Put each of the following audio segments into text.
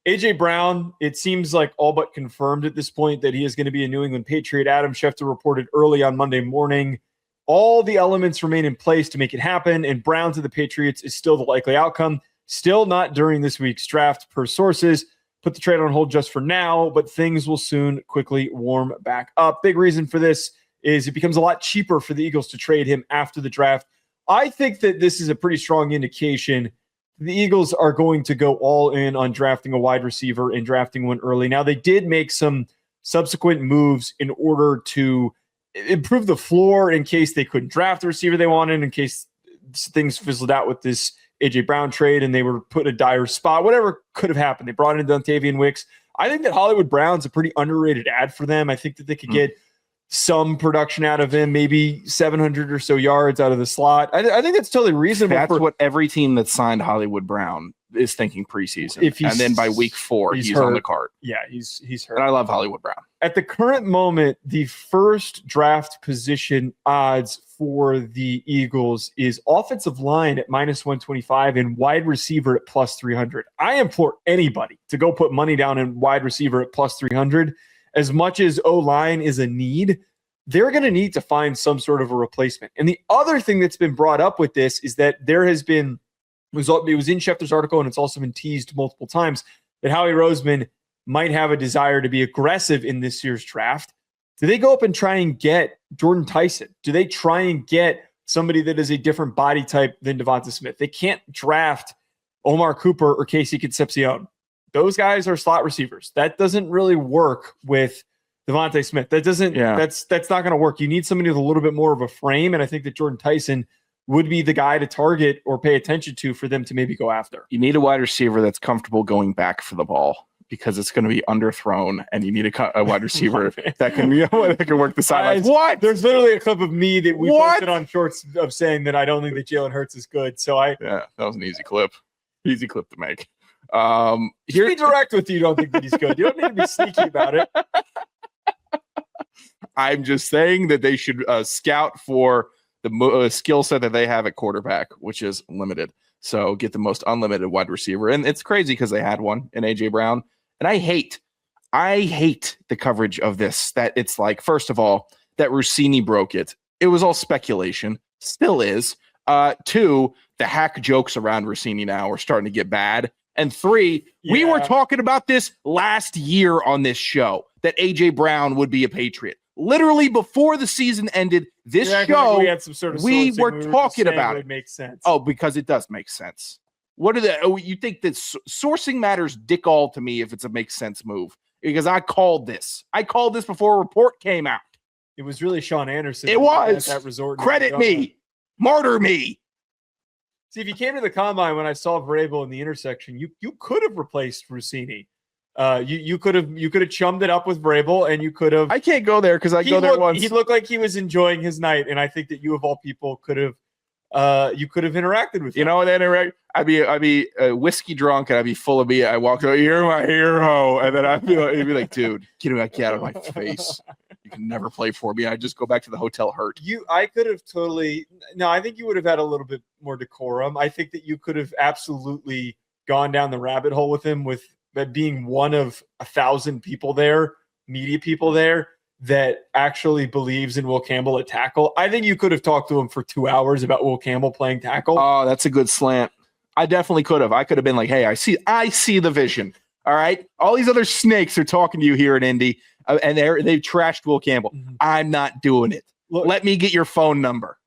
A.J. Brown, it seems like all but confirmed at this point that he is going to be a New England Patriot. Adam Schefter reported early on Monday morning. All the elements remain in place to make it happen, and Brown to the Patriots is still the likely outcome. Still not during this week's draft per sources. Put the trade on hold just for now, but things will soon quickly warm back up. Big reason for this is it becomes a lot cheaper for the Eagles to trade him after the draft. I think that this is a pretty strong indication the Eagles are going to go all in on drafting a wide receiver and drafting one early. Now, they did make some subsequent moves in order to improve the floor in case they couldn't draft the receiver they wanted, in case things fizzled out with this A.J. Brown trade and they were put in a dire spot. Whatever could have happened. They brought in Dontavian Wicks. I think that Hollywood Brown's a pretty underrated ad for them. I think that they could get some production out of him, maybe 700 or so yards out of the slot. I think that's totally reasonable. That's what every team that signed Hollywood Brown is thinking preseason. And then by week 4, he's on the cart. Yeah, he's hurt. And I love Hollywood Brown. At the current moment, the first draft position odds for the Eagles is offensive line at -125 and wide receiver at +300. I implore anybody to go put money down in wide receiver at +300. As much as O-line is a need, they're going to need to find some sort of a replacement. And the other thing that's been brought up with this is that there has been, it was in Schefter's article, and it's also been teased multiple times, that Howie Roseman might have a desire to be aggressive in this year's draft. Do they go up and try and get Jordyn Tyson? Do they try and get somebody that is a different body type than Devonta Smith? They can't draft Omar Cooper or Casey Concepcion. Those guys are slot receivers. That doesn't really work with Devonta Smith. That's not going to work. You need somebody with a little bit more of a frame, and I think that Jordyn Tyson would be the guy to target or pay attention to for them to maybe go after. You need a wide receiver that's comfortable going back for the ball because it's going to be underthrown, and you need a wide receiver that can work the sidelines. What? There's literally a clip of me that we posted on Shorts of saying that I don't think that Jalen Hurts is good. So that was an easy clip. Easy clip to make. Be direct with you. Don't think that he's good. You don't need to be sneaky about it. I'm just saying that they should scout for the skill set that they have at quarterback, which is limited. So get the most unlimited wide receiver. And it's crazy because they had one in A.J. Brown. And I hate the coverage of this. That it's like, first of all, that Rossini broke it. It was all speculation. Still is. 2, the hack jokes around Rossini now are starting to get bad. And 3, we were talking about this last year on this show, that A.J. Brown would be a Patriot. Literally before the season ended, this show, like we had some sort of we were talking about it. Makes sense. Oh, because it does make sense. You think that sourcing matters dick all to me if it's a make sense move? Because I called this. Before a report came out. It was really Sean Anderson. It was. At that resort. Credit me. Martyr me. See, if you came to the combine when I saw Vrabel in the intersection, you could have replaced Rossini. You could have chummed it up with Vrabel, and you could have. I can't go there because I go there once. He looked like he was enjoying his night, and I think that you of all people could have. You could have interacted with him. You know, I'd be whiskey drunk, and I'd be full of me. I walked over, you're my hero, and then I'd be like, dude, get out of my face. You can never play for me. I just go back to the hotel hurt. I could have totally. No, I think you would have had a little bit more decorum. I think that you could have absolutely gone down the rabbit hole with him, with that being one of 1,000 people there, media people there, that actually believes in Will Campbell at tackle. I think you could have talked to him for 2 hours about Will Campbell playing tackle. Oh, that's a good slant. I definitely could have. I could have been like, hey, I see the vision. All right. All these other snakes are talking to you here in Indy, and they've trashed Will Campbell. Mm-hmm. I'm not doing it. Look, let me get your phone number.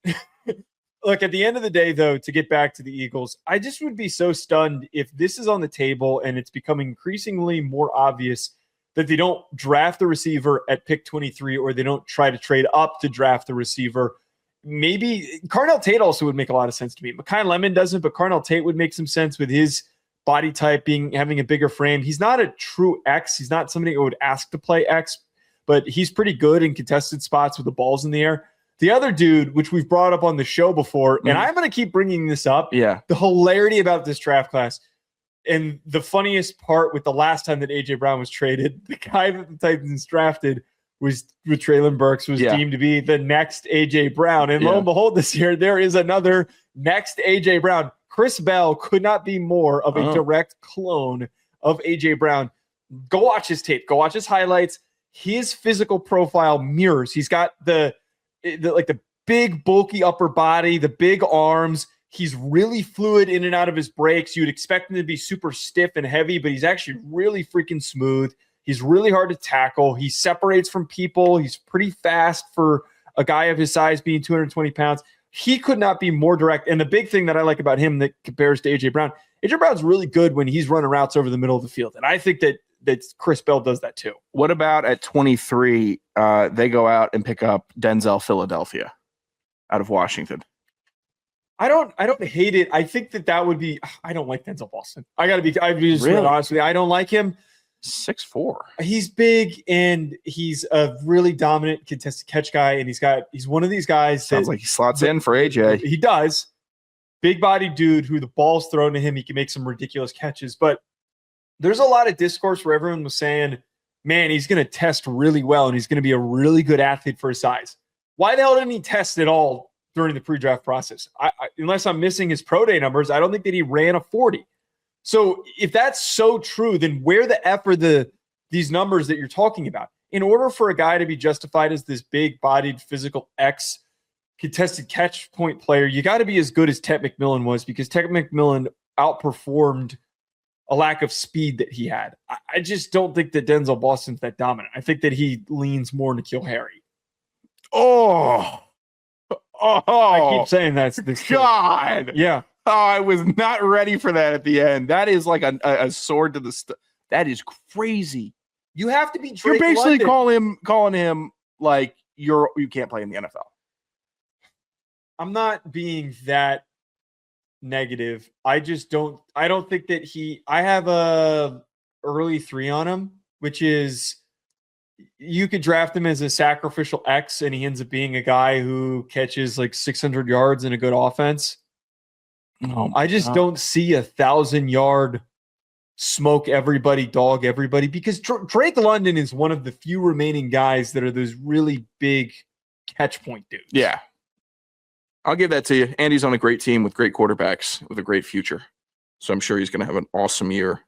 Look, at the end of the day, though, to get back to the Eagles, I just would be so stunned if this is on the table and it's becoming increasingly more obvious that they don't draft the receiver at pick 23, or they don't try to trade up to draft the receiver. Maybe Carnell Tate also would make a lot of sense to me. Makai Lemon doesn't, but Carnell Tate would make some sense with his body type having a bigger frame. He's not a true X. He's not somebody who would ask to play X, but he's pretty good in contested spots with the balls in the air. The other dude, which we've brought up on the show before, and I'm going to keep bringing this up, the hilarity about this draft class, and the funniest part with the last time that A.J. Brown was traded, the guy that the Titans drafted was with Treylon Burks was deemed to be the next A.J. Brown. And lo and behold, this year, there is another next A.J. Brown. Chris Bell could not be more of a direct clone of A.J. Brown. Go watch his tape. Go watch his highlights. His physical profile mirrors. He's got the big, bulky upper body, the big arms. He's really fluid in and out of his breaks. You'd expect him to be super stiff and heavy, but he's actually really freaking smooth. He's really hard to tackle. He separates from people. He's pretty fast for a guy of his size being 220 pounds. He could not be more direct. And the big thing that I like about him that compares to A.J. Brown, A.J. Brown's really good when he's running routes over the middle of the field. And I think that Chris Bell does that too. What about at 23, they go out and pick up Denzel Philadelphia out of Washington? I don't hate it. I think that would be, I don't like Denzel Boston. I'd be just really honest with you. I don't like him. 6'4". He's big and he's a really dominant contested catch guy. And he's one of these guys. Sounds like he slots in for AJ. He does. Big body dude who the ball's thrown to him. He can make some ridiculous catches. But there's a lot of discourse where everyone was saying, man, he's going to test really well and he's going to be a really good athlete for his size. Why the hell didn't he test at all during the pre-draft process? Unless I'm missing his pro day numbers, I don't think that he ran a 40. So if that's so true, then where the F are these numbers that you're talking about? In order for a guy to be justified as this big-bodied physical X contested catch point player, you got to be as good as Ted McMillan was, because Ted McMillan outperformed a lack of speed that he had. I just don't think that Denzel Boston's that dominant. I think that he leans more N'Keal Harry. Oh, I keep saying that's this God. Yeah. Oh, I was not ready for that at the end. That is like a sword to the that is crazy. You have to be You're Drake basically London. calling him like you can't play in the NFL. I'm not being that negative. I don't think that I have a early 3 on him, which is you could draft him as a sacrificial X and he ends up being a guy who catches like 600 yards in a good offense. I just don't see 1,000-yard smoke everybody, dog everybody, because Drake London is one of the few remaining guys that are those really big catch point dudes. Yeah. I'll give that to you. Andy's on a great team with great quarterbacks with a great future. So I'm sure he's going to have an awesome year.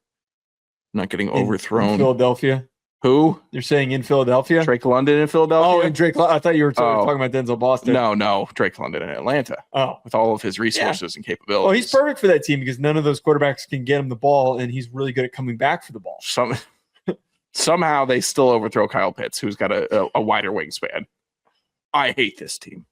Not getting overthrown. In Philadelphia. Who? You're saying in Philadelphia? Drake London in Philadelphia? Oh, and Drake. I thought you were talking about Denzel Boston. No. Drake London in Atlanta. Oh. With all of his resources and capabilities. Well, he's perfect for that team because none of those quarterbacks can get him the ball, and he's really good at coming back for the ball. Somehow they still overthrow Kyle Pitts, who's got a wider wingspan. I hate this team.